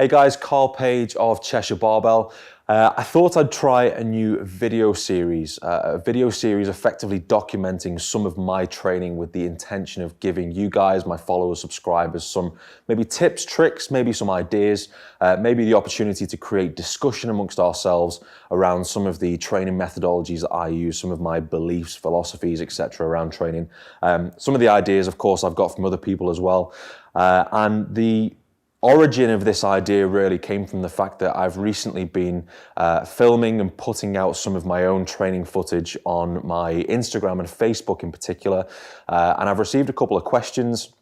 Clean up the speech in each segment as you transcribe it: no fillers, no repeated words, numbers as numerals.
Hey guys, Carl Page of Cheshire Barbell. I thought I'd try a new video series, effectively documenting some of my training with the intention of giving you guys, my followers, subscribers, some maybe tips, tricks, maybe some ideas, maybe the opportunity to create discussion amongst ourselves around some of the training methodologies that I use, some of my beliefs, philosophies, etc. around training. Some of the ideas, of course, I've got from other people as well. And the origin of this idea really came from the fact that I've recently been filming and putting out some of my own training footage on my Instagram and Facebook in particular. And I've received a couple of questions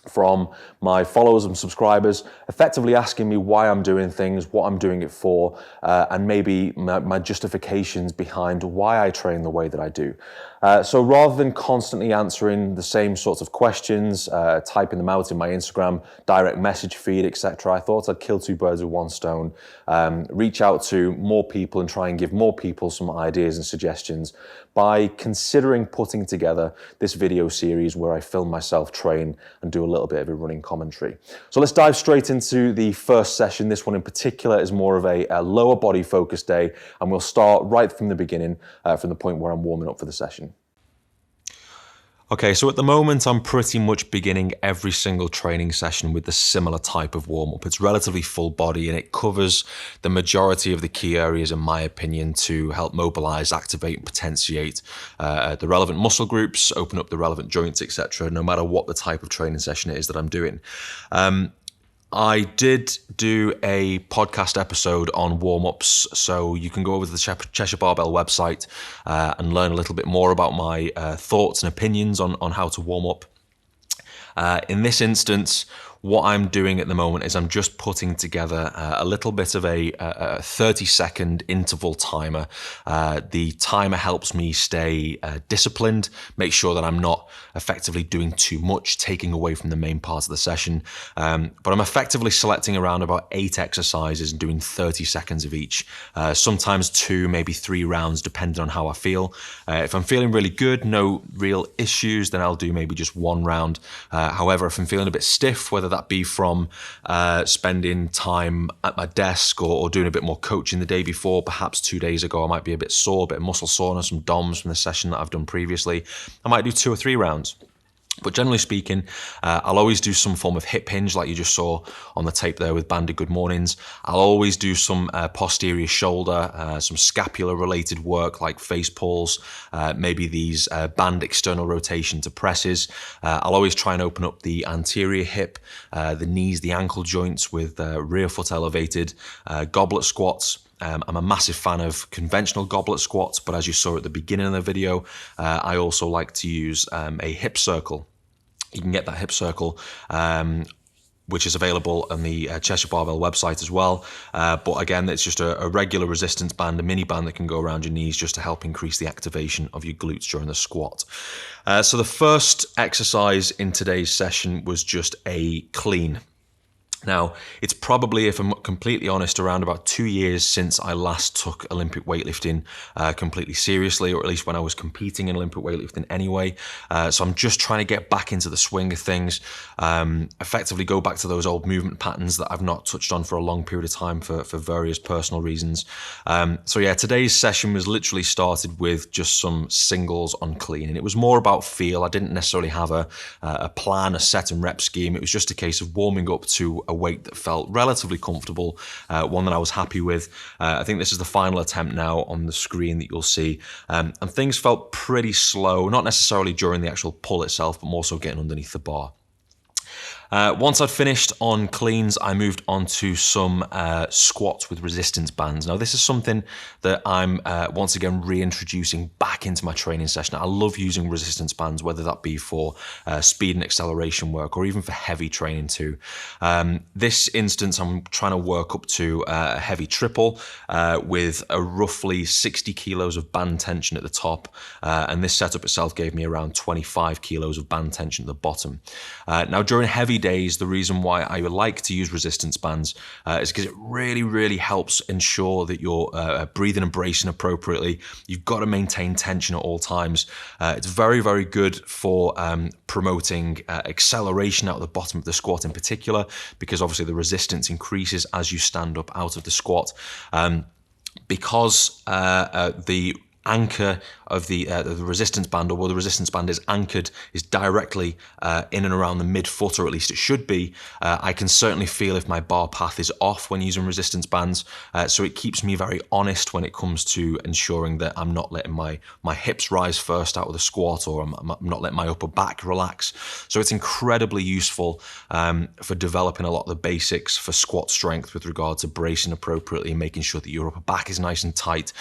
from my followers and subscribers, effectively asking me why I'm doing things, what I'm doing it for, and maybe my justifications behind why I train the way that I do. So rather than constantly answering the same sorts of questions, typing them out in my Instagram direct message feed, etc., I thought I'd kill two birds with one stone, reach out to more people and try and give more people some ideas and suggestions by considering putting together this video series where I film myself train and do a little bit of a running commentary. So let's dive straight into the first session. This one in particular is more of a lower body focused day, and we'll start right from the beginning, from the point where I'm warming up for the session. Okay, so at the moment I'm pretty much beginning every single training session with a similar type of warm-up. It's relatively full body and it covers the majority of the key areas, in my opinion, to help mobilize, activate and potentiate the relevant muscle groups, open up the relevant joints, etc., no matter what the type of training session it is that I'm doing. I did do a podcast episode on warm-ups, so you can go over to the Cheshire Barbell website and learn a little bit more about my thoughts and opinions on how to warm up. In this instance, what I'm doing at the moment is I'm just putting together a little bit of a 30-second interval timer. The timer helps me stay disciplined, make sure that I'm not effectively doing too much, taking away from the main part of the session. But I'm effectively selecting around about 8 exercises and doing 30 seconds of each. Sometimes 2, maybe 3 rounds, depending on how I feel. If I'm feeling really good, no real issues, then I'll do maybe just 1 round. However, if I'm feeling a bit stiff, whether that be from spending time at my desk or doing a bit more coaching the day before, perhaps 2 days ago I might be a bit sore, a bit of muscle soreness, some DOMs from the session that I've done previously, I might do 2 or 3 rounds. But generally speaking, I'll always do some form of hip hinge like you just saw on the tape there with Banded Good Mornings. I'll always do some posterior shoulder, some scapular related work like face pulls, maybe these band external rotation to presses. I'll always try and open up the anterior hip, the knees, the ankle joints with rear foot elevated, goblet squats. I'm a massive fan of conventional goblet squats, but as you saw at the beginning of the video, I also like to use a hip circle. You can get that hip circle, which is available on the Cheshire Barbell website as well. But again, it's just a regular resistance band, a mini band that can go around your knees just to help increase the activation of your glutes during the squat. So the first exercise in today's session was just a clean. Now, it's probably, if I'm completely honest, around about 2 years since I last took Olympic weightlifting completely seriously, or at least when I was competing in Olympic weightlifting anyway. So I'm just trying to get back into the swing of things, effectively go back to those old movement patterns that I've not touched on for a long period of time for various personal reasons. So yeah, today's session was literally started with just some singles on clean, and it was more about feel. I didn't necessarily have a plan, a set and rep scheme. It was just a case of warming up to a weight that felt relatively comfortable, one that I was happy with. I think this is the final attempt now on the screen that you'll see. And things felt pretty slow, not necessarily during the actual pull itself, but more so getting underneath the bar. Once I'd finished on cleans, I moved on to some squats with resistance bands. Now, this is something that I'm once again reintroducing back into my training session. I love using resistance bands, whether that be for speed and acceleration work or even for heavy training too. This instance, I'm trying to work up to a heavy triple with a roughly 60 kilos of band tension at the top. And this setup itself gave me around 25 kilos of band tension at the bottom. Now, during heavy days, the reason why I would like to use resistance bands is because it really helps ensure that you're breathing and bracing appropriately. You've got to maintain tension at all times. It's very good for promoting acceleration out of the bottom of the squat in particular, because obviously the resistance increases as you stand up out of the squat. Because the anchor of the resistance band, or where the resistance band is anchored, is directly in and around the midfoot, or at least it should be. I can certainly feel if my bar path is off when using resistance bands, so it keeps me very honest when it comes to ensuring that I'm not letting my hips rise first out of the squat, or I'm not letting my upper back relax. So it's incredibly useful for developing a lot of the basics for squat strength with regard to bracing appropriately and making sure that your upper back is nice and tight,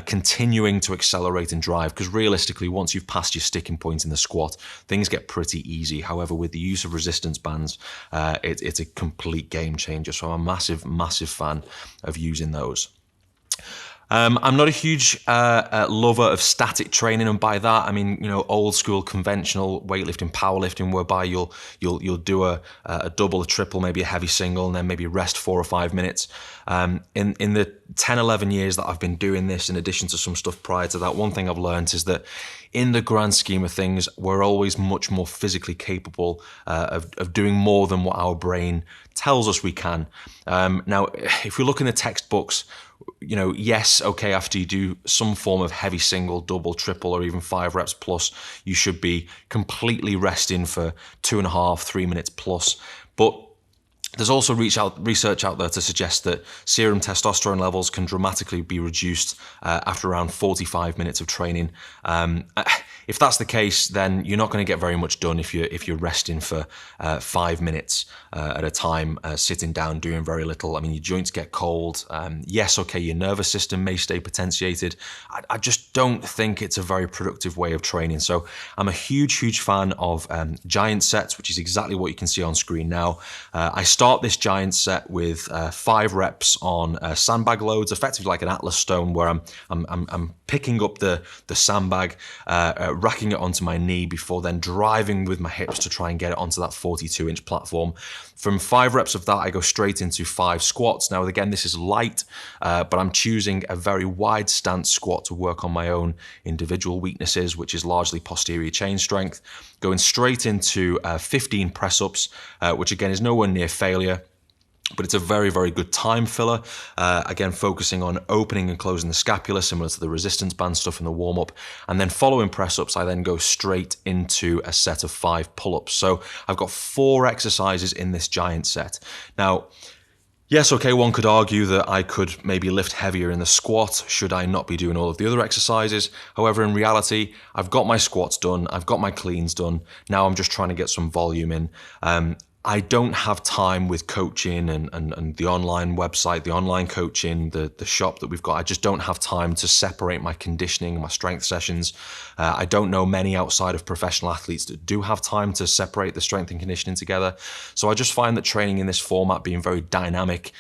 continuing to accelerate and drive, because realistically, once you've passed your sticking point in the squat, things get pretty easy. However, with the use of resistance bands, it's a complete game changer. So I'm a massive fan of using those. I'm not a huge lover of static training, and by that I mean, you know, old school conventional weightlifting, powerlifting, whereby you'll do a double, a triple, maybe a heavy single, and then maybe rest 4 or 5 minutes. In the 10-11 years that I've been doing this, in addition to some stuff prior to that, one thing I've learned is that in the grand scheme of things, we're always much more physically capable of doing more than what our brain tells us we can. Now, if we look in the textbooks, you know, yes, okay, after you do some form of heavy single, double, triple, or even 5 reps plus, you should be completely resting for 2.5, 3 minutes plus. But there's also research out there to suggest that serum testosterone levels can dramatically be reduced after around 45 minutes of training. If that's the case, then you're not going to get very much done if you're resting for 5 minutes at a time, sitting down, doing very little. I mean, your joints get cold. Yes, okay, your nervous system may stay potentiated. I just don't think it's a very productive way of training. So I'm a huge fan of giant sets, which is exactly what you can see on screen now. I start this giant set with 5 reps on sandbag loads, effectively like an Atlas stone, where I'm picking up the sandbag, racking it onto my knee before then driving with my hips to try and get it onto that 42-inch platform. From 5 reps of that, I go straight into 5 squats. Now, again, this is light, but I'm choosing a very wide stance squat to work on my own individual weaknesses, which is largely posterior chain strength. Going straight into 15 press-ups, which again is nowhere near failure, but it's a very good time filler. Again, focusing on opening and closing the scapula, similar to the resistance band stuff in the warm-up. And then following press-ups, I then go straight into a set of 5 pull-ups. So I've got 4 exercises in this giant set. Now, yes, okay, one could argue that I could maybe lift heavier in the squat should I not be doing all of the other exercises. However, in reality, I've got my squats done, I've got my cleans done. Now I'm just trying to get some volume in. I don't have time with coaching and the online website, the online coaching, the shop that we've got. I just don't have time to separate my conditioning and my strength sessions. I don't know many outside of professional athletes that do have time to separate the strength and conditioning together. So I just find that training in this format, being very dynamic,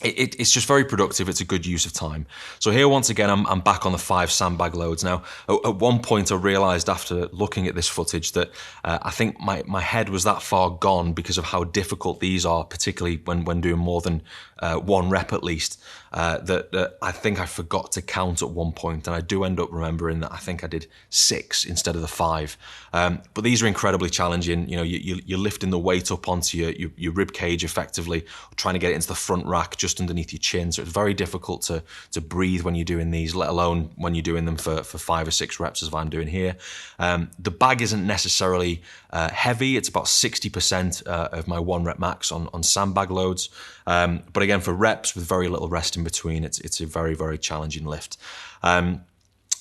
it's just very productive. It's a good use of time. So here, once again, I'm back on the 5 sandbag loads. Now, at one point I realized after looking at this footage that I think my head was that far gone because of how difficult these are, particularly when doing more than 1 rep at least, that I think I forgot to count at one point, and I do end up remembering that I think I did 6 instead of the 5. But these are incredibly challenging. You know, you're lifting the weight up onto your rib cage effectively, trying to get it into the front rack just underneath your chin. So it's very difficult to breathe when you're doing these, let alone when you're doing them for 5 or 6 reps as I'm doing here. The bag isn't necessarily heavy. It's about 60% of my 1 rep max on sandbag loads. But again, for reps with very little rest in between, it's a very challenging lift.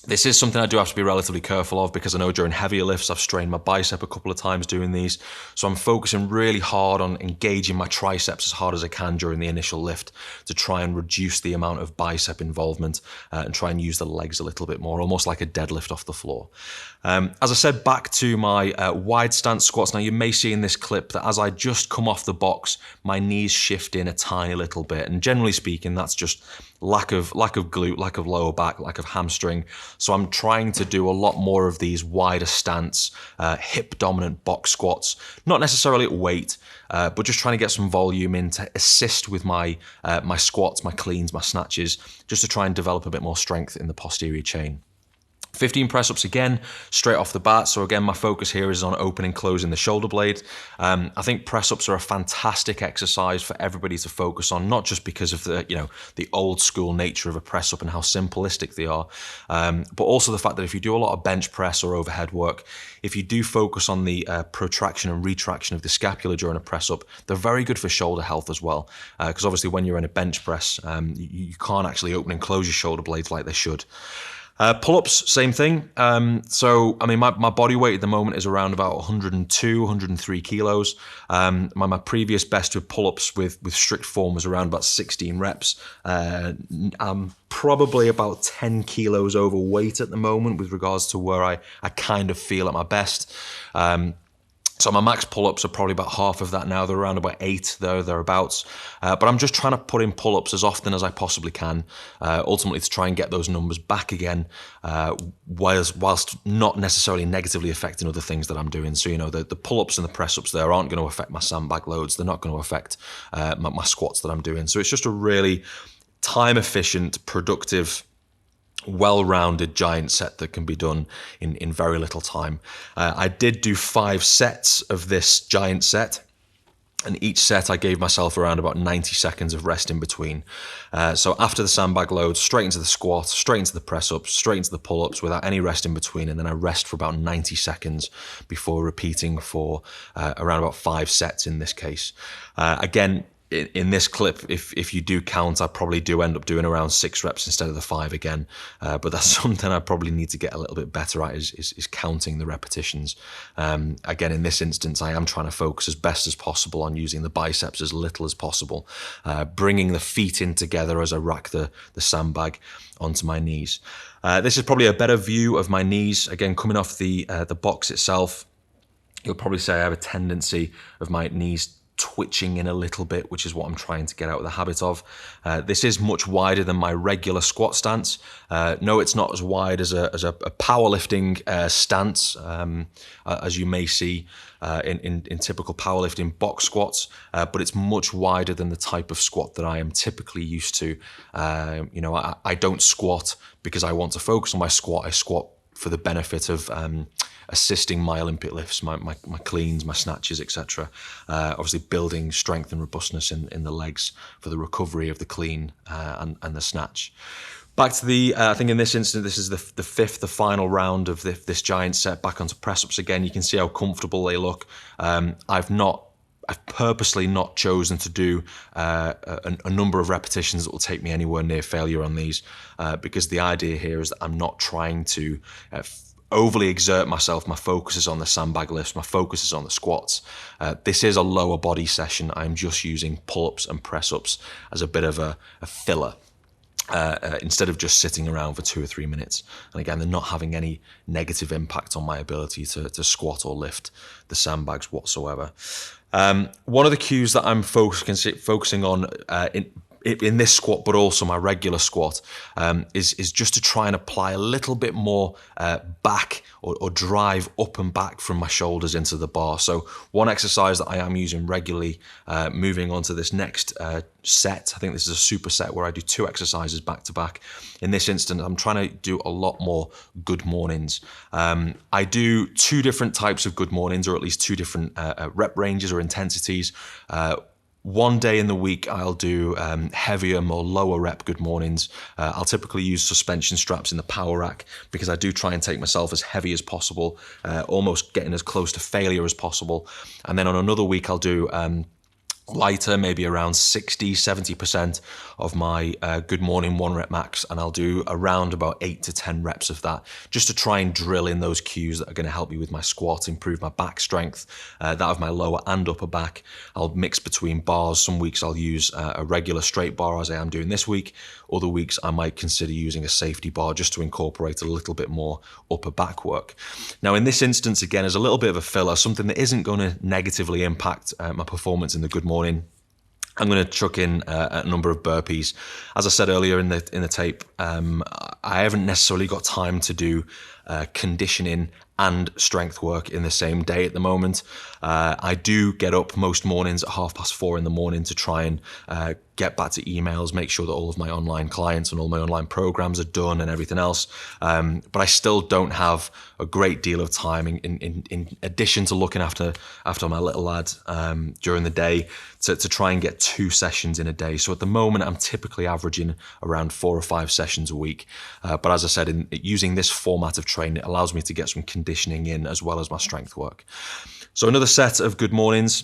This is something I do have to be relatively careful of, because I know during heavier lifts I've strained my bicep a couple of times doing these. So I'm focusing really hard on engaging my triceps as hard as I can during the initial lift to try and reduce the amount of bicep involvement and try and use the legs a little bit more, almost like a deadlift off the floor. As I said, back to my wide stance squats. Now, you may see in this clip that as I just come off the box, my knees shift in a tiny little bit. And generally speaking, that's just lack of glute, lack of lower back, lack of hamstring. So I'm trying to do a lot more of these wider stance, hip dominant box squats, not necessarily at weight, but just trying to get some volume in to assist with my my squats, my cleans, my snatches, just to try and develop a bit more strength in the posterior chain. 15 press-ups again, straight off the bat. So again, my focus here is on opening, closing the shoulder blade. I think press-ups are a fantastic exercise for everybody to focus on, not just because of the, the old school nature of a press-up and how simplistic they are, but also the fact that if you do a lot of bench press or overhead work, if you do focus on the protraction and retraction of the scapula during a press-up, they're very good for shoulder health as well. Because obviously when you're in a bench press, you can't actually open and close your shoulder blades like they should. Pull-ups, same thing. So, I mean, my body weight at the moment is around about 102, 103 kilos. My previous best with pull-ups with strict form was around about 16 reps. I'm probably about 10 kilos overweight at the moment with regards to where I kind of feel at my best. So my max pull-ups are probably about half of that now. They're around about 8, thereabouts. But I'm just trying to put in pull-ups as often as I possibly can, ultimately to try and get those numbers back again, whilst not necessarily negatively affecting other things that I'm doing. So, the pull-ups and the press-ups there aren't going to affect my sandbag loads. They're not going to affect my squats that I'm doing. So it's just a really time-efficient, productive, well-rounded giant set that can be done in very little time. I did do 5 sets of this giant set, and each set I gave myself around about 90 seconds of rest in between. So after the sandbag load, straight into the squat, straight into the press-ups, straight into the pull-ups without any rest in between, and then I rest for about 90 seconds before repeating for around about 5 sets in this case. Again, in this clip, if you do count, I probably do end up doing around 6 reps instead of the 5 again. But that's something I probably need to get a little bit better at is counting the repetitions. Again, in this instance, I am trying to focus as best as possible on using the biceps as little as possible, bringing the feet in together as I rack the sandbag onto my knees. This is probably a better view of my knees. Again, coming off the box itself, you'll probably say I have a tendency of my knees twitching in a little bit, which is what I'm trying to get out of the habit of. This is much wider than my regular squat stance. No, it's not as wide as a powerlifting stance, as you may see in typical powerlifting box squats, but it's much wider than the type of squat that I am typically used to. I don't squat because I want to focus on my squat. I squat for the benefit of assisting my Olympic lifts, my cleans, my snatches, etc. Obviously building strength and robustness in the legs for the recovery of the clean and the snatch. Back to the, I think in this instance, this is the fifth, the final round of this giant set, back onto press-ups again. You can see how comfortable they look. I've purposely not chosen to do a number of repetitions that will take me anywhere near failure on these, because the idea here is that I'm not trying to overly exert myself. My focus is on the sandbag lifts, my focus is on the squats. This is a lower body session. I'm just using pull-ups and press-ups as a bit of a filler. Instead of just sitting around for 2 or 3 minutes. And again, they're not having any negative impact on my ability to squat or lift the sandbags whatsoever. One of the cues that I'm focusing on in this squat, but also my regular squat, is just to try and apply a little bit more back or drive up and back from my shoulders into the bar. So one exercise that I am using regularly, moving on to this next set, I think this is a superset where I do 2 exercises back to back. In this instance, I'm trying to do a lot more good mornings. I do 2 different types of good mornings, or at least 2 different rep ranges or intensities. One day in the week, I'll do heavier, more lower rep good mornings. I'll typically use suspension straps in the power rack because I do try and take myself as heavy as possible, almost getting as close to failure as possible. And then on another week, I'll do lighter, maybe around 60-70% of my good morning 1 rep max, and I'll do around about 8 to 10 reps of that, just to try and drill in those cues that are going to help me with my squat, improve my back strength, that of my lower and upper back. I'll mix between bars. Some weeks I'll use a regular straight bar, as I am doing this week. Other weeks I might consider using a safety bar just to incorporate a little bit more upper back work. Now in this instance, again, as a little bit of a filler, something that isn't going to negatively impact my performance in the good morning, I'm going to chuck in a number of burpees. As I said earlier in the tape, I haven't necessarily got time to do conditioning and strength work in the same day at the moment. I do get up most mornings at 4:30 in the morning to try and get back to emails, make sure that all of my online clients and all my online programs are done and everything else. But I still don't have a great deal of time in addition to looking after my little lad during the day to try and get 2 sessions in a day. So at the moment, I'm typically averaging around 4 or 5 sessions a week. But as I said, using this format of training, it allows me to get some conditioning in as well as my strength work. So another set of good mornings.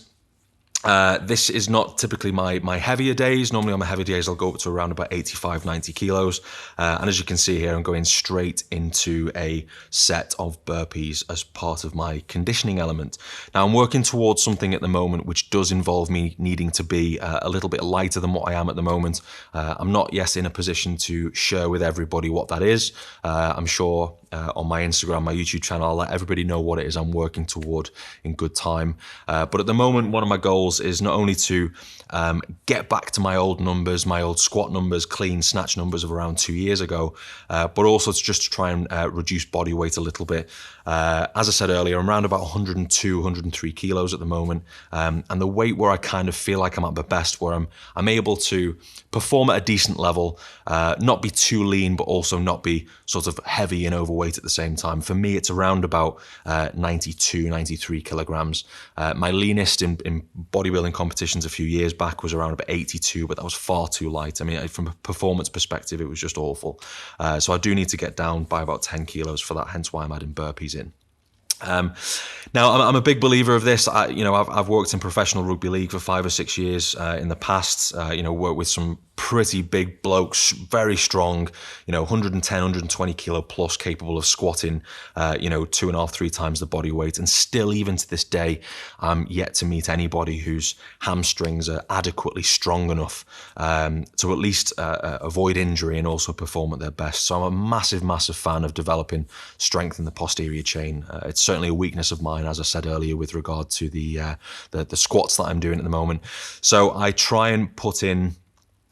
This is not typically my heavier days. Normally on my heavier days, I'll go up to around about 85, 90 kilos. And as you can see here, I'm going straight into a set of burpees as part of my conditioning element. Now I'm working towards something at the moment which does involve me needing to be a little bit lighter than what I am at the moment. I'm not yet in a position to share with everybody what that is. I'm sure on my Instagram, my YouTube channel, I'll let everybody know what it is I'm working toward in good time. But at the moment, one of my goals is not only to get back to my old numbers, my old squat numbers, clean snatch numbers of around 2 years ago, but also to just try and reduce body weight a little bit. As I said earlier, I'm around about 102, 103 kilos at the moment. And the weight where I kind of feel like I'm at my best, where I'm able to perform at a decent level, not be too lean, but also not be sort of heavy and overweight at the same time. For me, it's around about 92, 93 kilograms. My leanest in bodybuilding competitions a few years back was around about 82, but that was far too light. I mean, from a performance perspective, it was just awful. So I do need to get down by about 10 kilos for that, hence why I'm adding burpees in. Now, I'm a big believer of this. I've worked in professional rugby league for 5 or 6 years in the past. Worked with some pretty big blokes, very strong, 110, 120 kilo plus, capable of squatting, 2.5, 3 times the body weight. And still, even to this day, I'm yet to meet anybody whose hamstrings are adequately strong enough to at least avoid injury and also perform at their best. So I'm a massive, massive fan of developing strength in the posterior chain. It's certainly a weakness of mine, as I said earlier, with regard to the squats that I'm doing at the moment. So I try and put in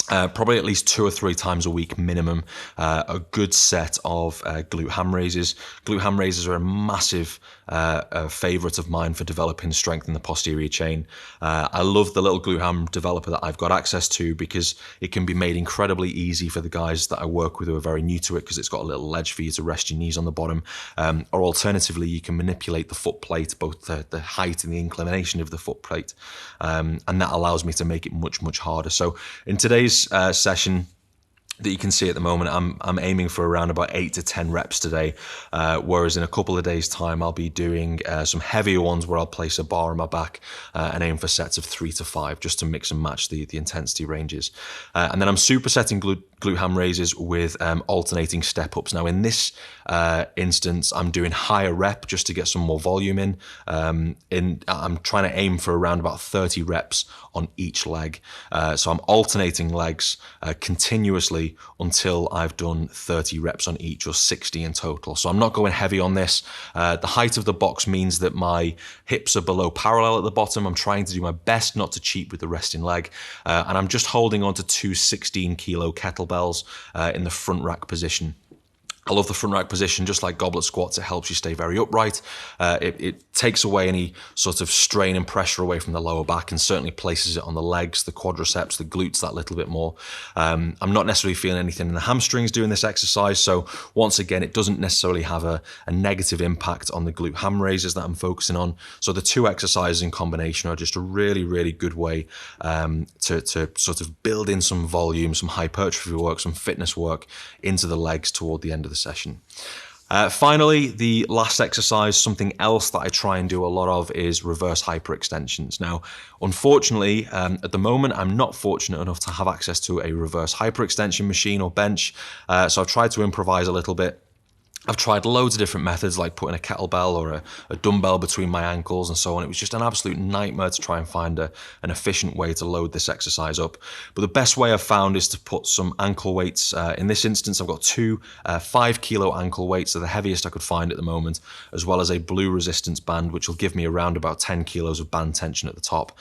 probably at least 2 or 3 times a week minimum, a good set of glute ham raises. Glute ham raises are a massive favorite of mine for developing strength in the posterior chain. I love the little glute ham developer that I've got access to because it can be made incredibly easy for the guys that I work with who are very new to it, because it's got a little ledge for you to rest your knees on the bottom. Or alternatively, you can manipulate the foot plate, both the height and the inclination of the foot plate. And that allows me to make it much, much harder. So in today's session that you can see at the moment, I'm aiming for around about 8 to 10 reps today, whereas in a couple of days' time I'll be doing some heavier ones where I'll place a bar on my back and aim for sets of 3 to 5 just to mix and match the intensity ranges. And then I'm supersetting glute ham raises with alternating step-ups. Now in this instance, I'm doing higher rep just to get some more volume in. I'm trying to aim for around about 30 reps on each leg. So I'm alternating legs continuously until I've done 30 reps on each, or 60 in total. So I'm not going heavy on this. The height of the box means that my hips are below parallel at the bottom. I'm trying to do my best not to cheat with the resting leg. And I'm just holding on to 2 16-kilo kettlebells in the front rack position. I love the front rack position. Just like goblet squats, it helps you stay very upright. It takes away any sort of strain and pressure away from the lower back, and certainly places it on the legs, the quadriceps, the glutes that little bit more. I'm not necessarily feeling anything in the hamstrings doing this exercise. So once again, it doesn't necessarily have a negative impact on the glute ham raises that I'm focusing on. So the 2 exercises in combination are just a really, really good way to sort of build in some volume, some hypertrophy work, some fitness work into the legs toward the end of the session. Finally, the last exercise, something else that I try and do a lot of, is reverse hyperextensions. Now, unfortunately, at the moment, I'm not fortunate enough to have access to a reverse hyperextension machine or bench. So I've tried to improvise a little bit. I've tried loads of different methods, like putting a kettlebell or a dumbbell between my ankles and so on. It was just an absolute nightmare to try and find an efficient way to load this exercise up. But the best way I've found is to put some ankle weights. In this instance, I've got two 5 kilo ankle weights, so the heaviest I could find at the moment, as well as a blue resistance band, which will give me around about 10 kilos of band tension at the top.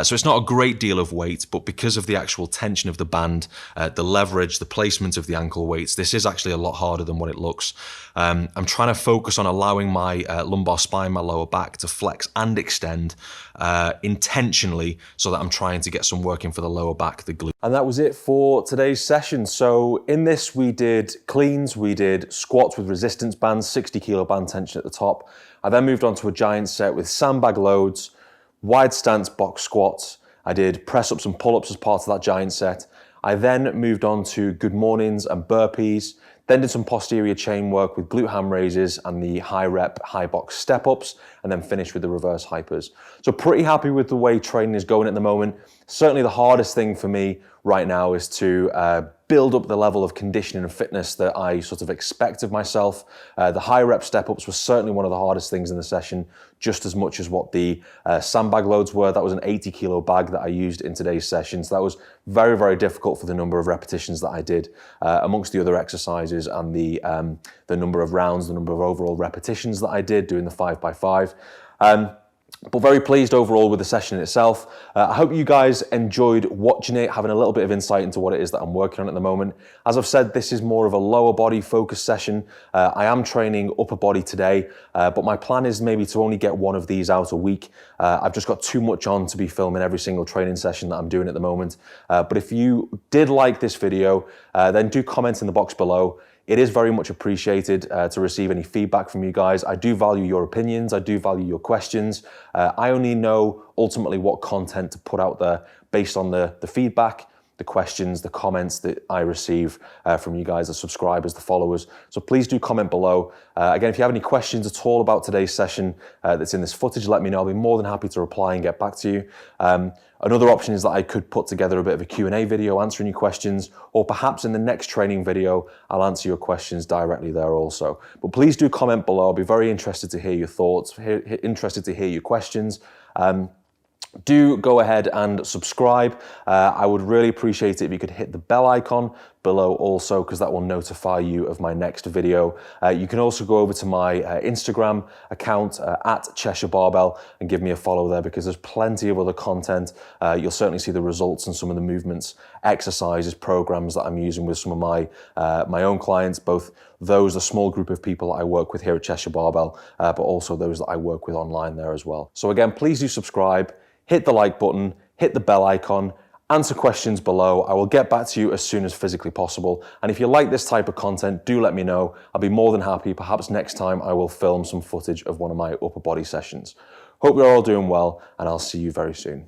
So it's not a great deal of weight, but because of the actual tension of the band, the leverage, the placement of the ankle weights, this is actually a lot harder than what it looks. I'm trying to focus on allowing my lumbar spine, my lower back, to flex and extend intentionally, so that I'm trying to get some work in for the lower back, the glute. And that was it for today's session. So in this, we did cleans, we did squats with resistance bands, 60 kilo band tension at the top. I then moved on to a giant set with sandbag loads, wide stance box squats. I did press ups and pull ups as part of that giant set. I then moved on to good mornings and burpees. Then did some posterior chain work with glute ham raises and the high rep, high box step ups, and then finished with the reverse hypers. So pretty happy with the way training is going at the moment. Certainly the hardest thing for me right now is to build up the level of conditioning and fitness that I sort of expect of myself. The high rep step ups was certainly one of the hardest things in the session, just as much as what the sandbag loads were. That was an 80 kilo bag that I used in today's session. So that was very, very difficult for the number of repetitions that I did amongst the other exercises and the number of rounds, the number of overall repetitions that I did doing the 5x5. But very pleased overall with the session itself. I hope you guys enjoyed watching it, having a little bit of insight into what it is that I'm working on at the moment. As I've said, this is more of a lower body focused session. I am training upper body today, but my plan is maybe to only get one of these out a week. I've just got too much on to be filming every single training session that I'm doing at the moment. But if you did like this video, then do comment in the box below. It is very much appreciated to receive any feedback from you guys. I do value your opinions. I do value your questions. I only know ultimately what content to put out there based on the feedback, the questions, the comments that I receive from you guys, the subscribers, the followers. So please do comment below. Again, if you have any questions at all about today's session that's in this footage, let me know. I'll be more than happy to reply and get back to you. Another option is that I could put together a bit of a Q&A video answering your questions, or perhaps in the next training video, I'll answer your questions directly there also. But please do comment below. I'll be very interested to hear your thoughts, interested to hear your questions. Do go ahead and subscribe. I would really appreciate it if you could hit the bell icon below also, because that will notify you of my next video. You can also go over to my Instagram account at Cheshire Barbell and give me a follow there, because there's plenty of other content. You'll certainly see the results and some of the movements, exercises, programs that I'm using with some of my own clients, both those, a small group of people that I work with here at Cheshire Barbell, but also those that I work with online there as well. So again, please do subscribe, hit the like button, hit the bell icon, answer questions below. I will get back to you as soon as physically possible. And if you like this type of content, do let me know. I'll be more than happy. Perhaps next time I will film some footage of one of my upper body sessions. Hope you're all doing well, and I'll see you very soon.